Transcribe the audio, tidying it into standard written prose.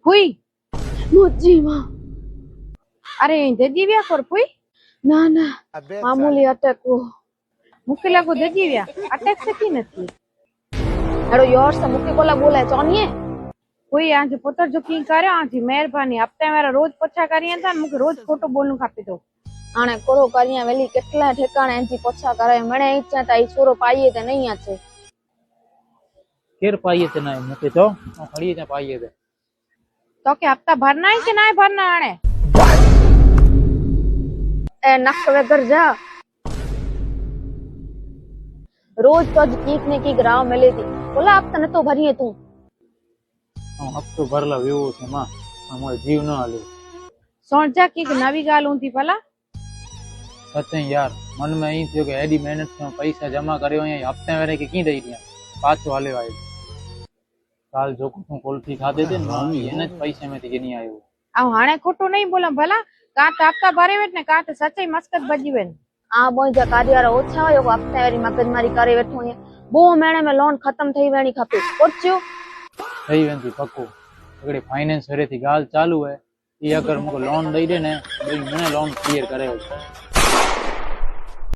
हुई मुझी माँ अरे दे दिव्या कर हुई ना ना मामूली अटैक वो मुके लागो दे दिव्या अटैक से की नथी हेड़ो योर से मुके कोला बोले चोनिए हुई आज पुत्र जो की करे आज मेहरबानी हफ्ते मेरा रोज पोछा करिए था मुके रोज खोटो बोलनु खापे तो आने करो करिया वेली केटला ठेकाणे एंची पोछा करे मणे इच्छा ता ई छोरो पाईए ते नहीं आछे केर पाईए ते ना मुके तो खड़ी ते पाईए ते तो के हफ्ता भरना है कि ना भरना आने ए नक वेगर जा रोज तो कीक ने की ग्राव मिले थी बोला अब तने तो भरिए तू हफ्तो भरला वेवो छे मां हमो जीव न हाले सोचा की नवी गाल होती भला सच यार मन में ई थियो के एडी मेहनत से पैसा जमा करयो ये हफ्ते वेरे के की दई दिया पाछो हाले आयो काल जो को कोल्फी खादे थे मम्मी एने पैसे में थी नहीं आयो आ हाणे खोटो नहीं बोला भला का हफ्ता भरे वेट ने का सच्चाई मस्कत बजी वेन आ बोई जा कार्यारा ओछा होयो हफ्ते वारी मगजमारी करे वेठो ये बो महीने में लोन खत्म थई वेणी खपे पहुंच्यो सही वेंदी पक्को अगड़े फाइनेंस वेरे थी गाल चालू है ये अगर मुको लोन दई दे ने तो मने लोन क्लियर करे